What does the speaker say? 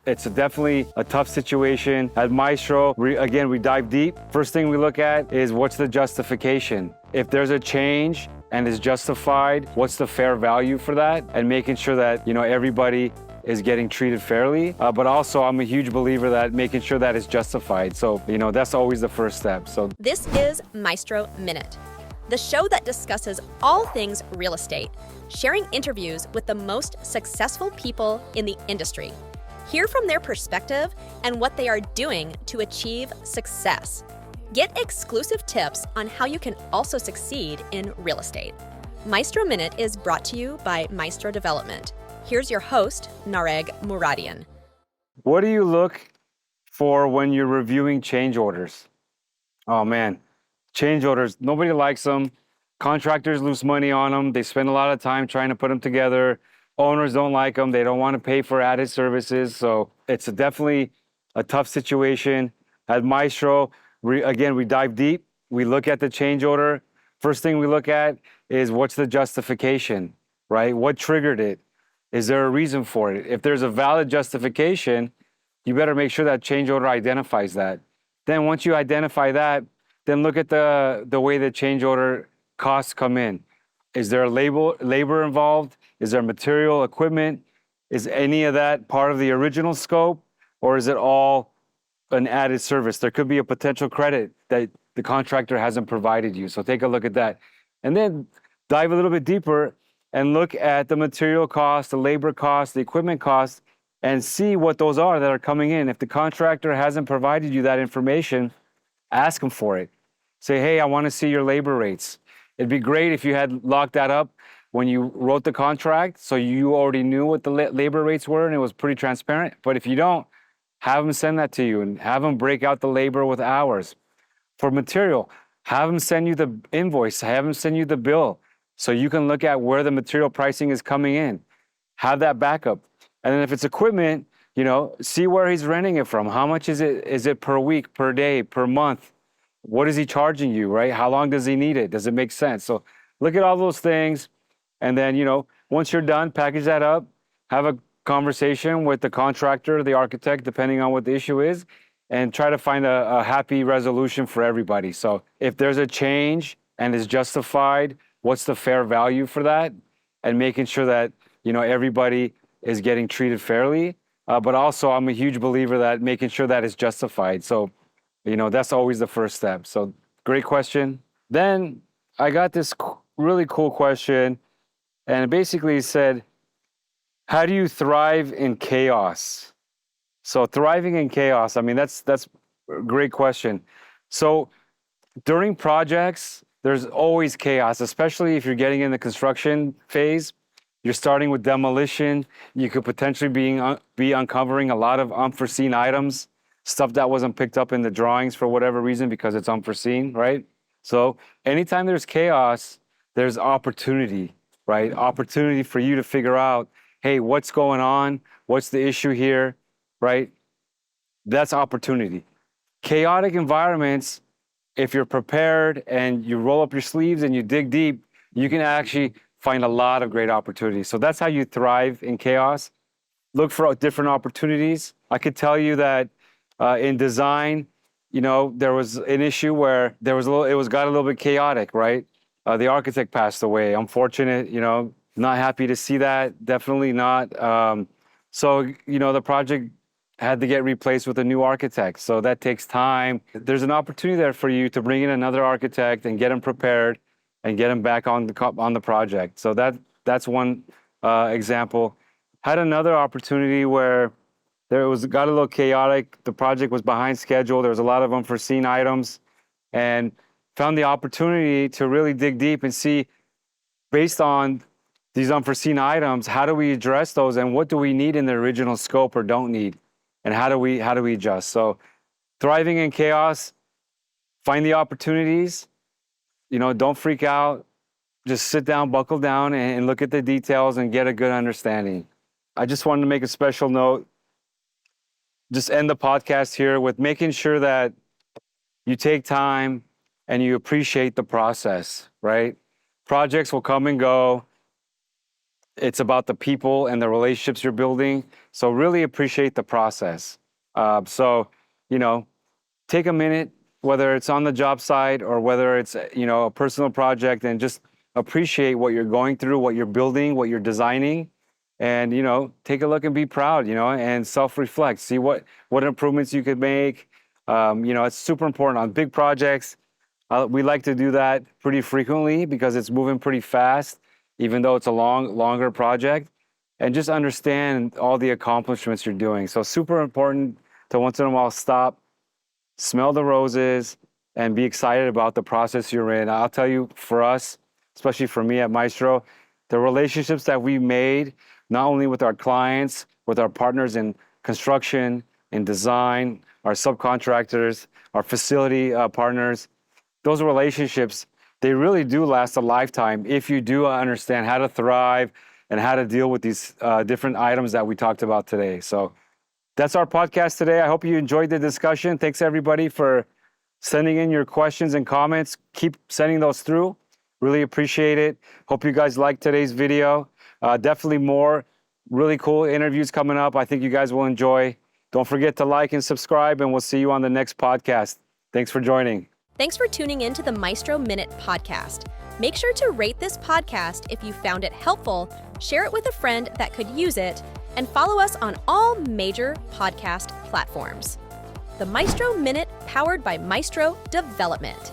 It's definitely a tough situation. At Maestro, again, we dive deep. First thing we look at is what's the justification? If there's a change and is justified, what's the fair value for that? And making sure that, everybody is getting treated fairly. But also, I'm a huge believer that making sure that it's justified. So, that's always the first step. So this is Maestro Minute, the show that discusses all things real estate, sharing interviews with the most successful people in the industry. Hear from their perspective and what they are doing to achieve success. Get exclusive tips on how you can also succeed in real estate. Maestro Minute is brought to you by Maestro Development. Here's your host, Nareg Mouradian. What do you look for when you're reviewing change orders? Oh man, change orders, nobody likes them. Contractors lose money on them. They spend a lot of time trying to put them together. Owners don't like them. They don't want to pay for added services. So it's definitely a tough situation. At Maestro, we dive deep. We look at the change order. First thing we look at is what's the justification, right? What triggered it? Is there a reason for it? If there's a valid justification, you better make sure that change order identifies that. Then once you identify that, then look at the way the change order costs come in. Is there labor involved? Is there material, equipment? Is any of that part of the original scope? Or is it all an added service? There could be a potential credit that the contractor hasn't provided you. So take a look at that. And then dive a little bit deeper and look at the material cost, the labor cost, the equipment cost, and see what those are that are coming in. If the contractor hasn't provided you that information, ask them for it. Say, hey, I want to see your labor rates. It'd be great if you had locked that up when you wrote the contract, so you already knew what the labor rates were and it was pretty transparent. But if you don't, have them send that to you and have them break out the labor with hours. For material, have them send you the invoice, have them send you the bill, so you can look at where the material pricing is coming in. Have that backup. And then if it's equipment, see where he's renting it from. How much is it? Is it per week, per day, per month? What is he charging you, right? How long does he need it? Does it make sense? So look at all those things. And then, once you're done, package that up, have a conversation with the contractor, the architect, depending on what the issue is, and try to find a happy resolution for everybody. So if there's a change and is justified, what's the fair value for that? And making sure that, everybody is getting treated fairly. But also, I'm a huge believer that making sure that it's justified. So, that's always the first step. So great question. Then I got this really cool question, and it basically said, how do you thrive in chaos? So thriving in chaos, I mean, that's a great question. So during projects, there's always chaos, especially if you're getting in the construction phase. You're starting with demolition. You could potentially be uncovering a lot of unforeseen items, stuff that wasn't picked up in the drawings for whatever reason because it's unforeseen, right? So anytime there's chaos, there's opportunity, right? Opportunity for you to figure out, hey, what's going on? What's the issue here, right? That's opportunity. Chaotic environments, if you're prepared and you roll up your sleeves and you dig deep, you can actually find a lot of great opportunities. So that's how you thrive in chaos. Look for different opportunities. I could tell you that in design, there was an issue where it got a little bit chaotic, right? The architect passed away. Unfortunate, not happy to see that. Definitely not. So, the project had to get replaced with a new architect. So that takes time. There's an opportunity there for you to bring in another architect and get them prepared and get them back on the project. So that's one example. Had another opportunity where got a little chaotic. The project was behind schedule. There was a lot of unforeseen items, and found the opportunity to really dig deep and see, based on these unforeseen items, how do we address those and what do we need in the original scope or don't need? And how do we adjust? So thriving in chaos, find the opportunities, don't freak out, just sit down, buckle down and look at the details and get a good understanding. I just wanted to make a special note, just end the podcast here with making sure that you take time and you appreciate the process, right? Projects will come and go. It's about the people and the relationships you're building. So really appreciate the process. So, you know, take a minute, whether it's on the job site or whether it's, you know, a personal project, and just appreciate what you're going through, what you're building, what you're designing, and, you know, take a look and be proud, you know, and self-reflect, see what improvements you could make. You know, it's super important on big projects. We like to do that pretty frequently because it's moving pretty fast, even though it's a longer project, and just understand all the accomplishments you're doing. So super important to once in a while stop, smell the roses, and be excited about the process you're in. I'll tell you, for us, especially for me at Maestro, the relationships that we made, not only with our clients, with our partners in construction, in design, our subcontractors, our facility partners, those relationships, they really do last a lifetime if you do understand how to thrive and how to deal with these different items that we talked about today. So that's our podcast today. I hope you enjoyed the discussion. Thanks everybody for sending in your questions and comments. Keep sending those through. Really appreciate it. Hope you guys liked today's video. Definitely more really cool interviews coming up. I think you guys will enjoy. Don't forget to like and subscribe, and we'll see you on the next podcast. Thanks for joining. Thanks for tuning in to the Maestro Minute podcast. Make sure to rate this podcast if you found it helpful, share it with a friend that could use it, and follow us on all major podcast platforms. The Maestro Minute, powered by Maestro Development.